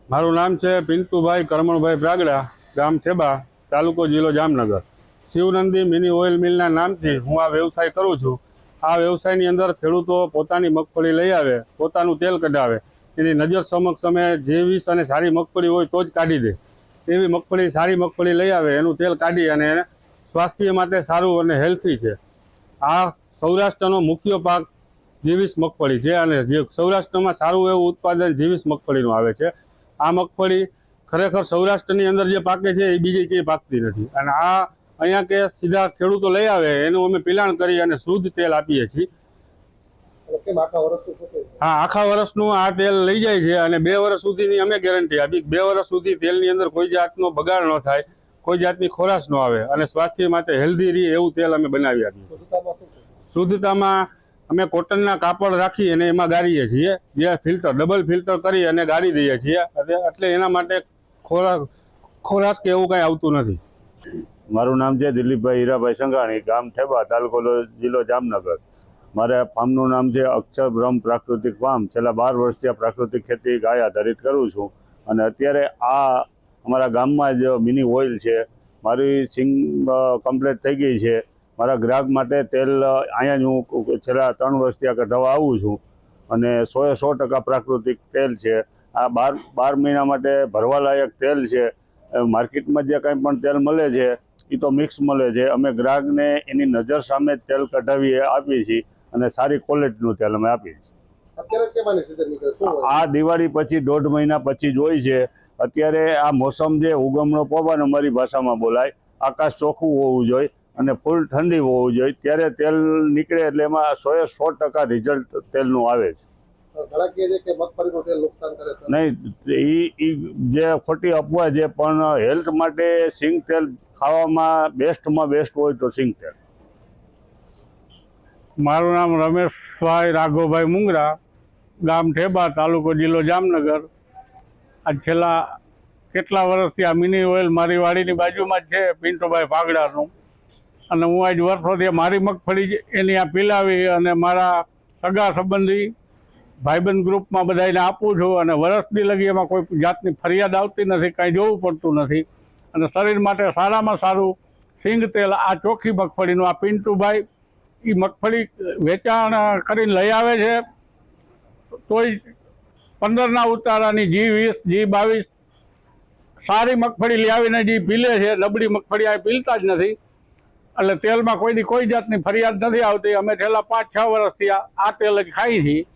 મારું નામ છે પિન્ટુભાઈ કરમણભાઈ પ્રાગડા, ગામ ઠેબા, તાલુકો જિલ્લો જામનગર। શિવનંદી મિની ઓઇલ મિલના નામથી હું આ વ્યવસાય કરું છું। આ વ્યવસાયની અંદર ખેડૂતો પોતાની મગફળી લઈ આવે, પોતાનું તેલ કઢાવે, એની નજર સમક્ષ અમે જેવી અને સારી મગફળી હોય તો જ કાઢી દે એવી મગફળી, સારી મગફળી લઈ આવે, એનું તેલ કાઢી અને એને સ્વાસ્થ્ય માટે સારું અને હેલ્થી છે। આ સૌરાષ્ટ્રનો મુખ્ય પાક જીવીસ મગફળી છે અને જે સૌરાષ્ટ્રમાં સારું એવું ઉત્પાદન જીવીસ મગફળીનું આવે છે। આ મગફળી ખરેખર સૌરાષ્ટ્રની અંદર જે પાકે છે એ બીજી ક્યાંય પાકતી નથી અને આ અહીંયા કે સીધા ખેડૂતો લઈ આવે એનું અમે પિલાણ કરી અને શુદ્ધ તેલ આપીએ છીએ। હા, આખા વર્ષનું આ તેલ લઈ જાય છે અને 2 વર્ષ સુધીની અમે ગેરંટી આપી। 2 વર્ષ સુધી તેલની અંદર કોઈ જાતનો બગાડ ન થાય, કોઈ જાતની ખોરાશ ન આવે અને સ્વાસ્થ્ય માટે હેલ્ધી રહે એવું તેલ અમે બનાવી આપીએ। શુદ્ધતામાં અમે કોટનના કાપડ રાખી અને એમાં ગાળીએ છીએ, જે ફિલ્ટર ડબલ ફિલ્ટર કરી અને ગાળી દઈએ છીએ, એટલે એના માટે ખોરાશ કે એવું કાંઈ આવતું નથી। મારું નામ છે દિલીપભાઈ હીરાભાઈ સંઘાણી, ગામ ઠેબા, તાલુકો જિલ્લો જામનગર। મારા ફાર્મનું નામ છે અક્ષર બ્રહ્મ પ્રાકૃતિક ફાર્મ। છેલ્લા 12 વર્ષથી આ પ્રાકૃતિક ખેતી ગાય આધારિત કરું છું અને અત્યારે આ અમારા ગામમાં જ મિની ઓઇલ છે। મારી સિંગ કમ્પ્લીટ થઈ ગઈ છે। મારા ગ્રાહક માટે તેલ અહીંયા જ હું છેલ્લા 3 વર્ષથી આ કઢાવવા આવું છું અને 100% પ્રાકૃતિક તેલ છે। આ 12 મહિના માટે ભરવાલાયક તેલ છે। માર્કેટમાં જે કંઈ પણ તેલ મળે છે એ તો મિક્સ મળે છે। અમે ગ્રાહકને એની નજર સામે તેલ કઢાવી આપીએ છીએ અને સારી ક્વોલિટીનું તેલ અમે આપીએ છીએ। આ દિવાળી પછી 1.5 મહિના પછી જ હોય છે। અત્યારે આ મોસમ જે ઉગમણો પવન અમારી ભાષામાં બોલાય, આકાશ ચોખ્ખું હોવું જોઈએ અને ફૂલ ઠંડી હોવું જોઈએ, ત્યારે તેલ નીકળે એટલે એમાં 100% રિઝલ્ટ તેલનું આવે છે। નહીં, એ જે ખોટી અફવા છે, પણ હેલ્થ માટે સિંગ તેલ ખાવામાં બેસ્ટમાં બેસ્ટ હોય તો સિંગ તેલ। મારું નામ રમેશભાઈ રાઘવભાઈ મુંગરા, ગામ ઠેબા, તાલુકો જિલ્લો જામનગર। આ છેલ્લા કેટલા વર્ષથી આ મિની ઓઇલ મારી વાડીની બાજુમાં જ છે, પિન્ટુભાઈ પાગડાનું, અને હું આજ વર્ષોથી મારી મગફળી એની આ પીલાવી અને મારા સગા સંબંધી ભાઈબંધ ગ્રુપમાં બધાને આપું છું અને વર્ષથી લગી એમાં કોઈ જાતની ફરિયાદ આવતી નથી, કાંઈ જોવું પડતું નથી અને શરીર માટે સારામાં સારું સિંગ તેલ આ ચોખ્ખી મગફળીનું આ પિન્ટુભાઈ એ મગફળી વેચાણ કરીને લઈ આવે છે, તોય 15ના ઉતારાની G20 G22 સારી મગફળી લઈ આવીને જે પીલે છે, નબળી મગફળી આ પીલતા જ નથી, એટલે તેલમાં કોઈ જાતની ફરિયાદ નથી આવતી। અમે છેલ્લા 5-6 વર્ષથી આ તેલ જ ખાઈ છીએ।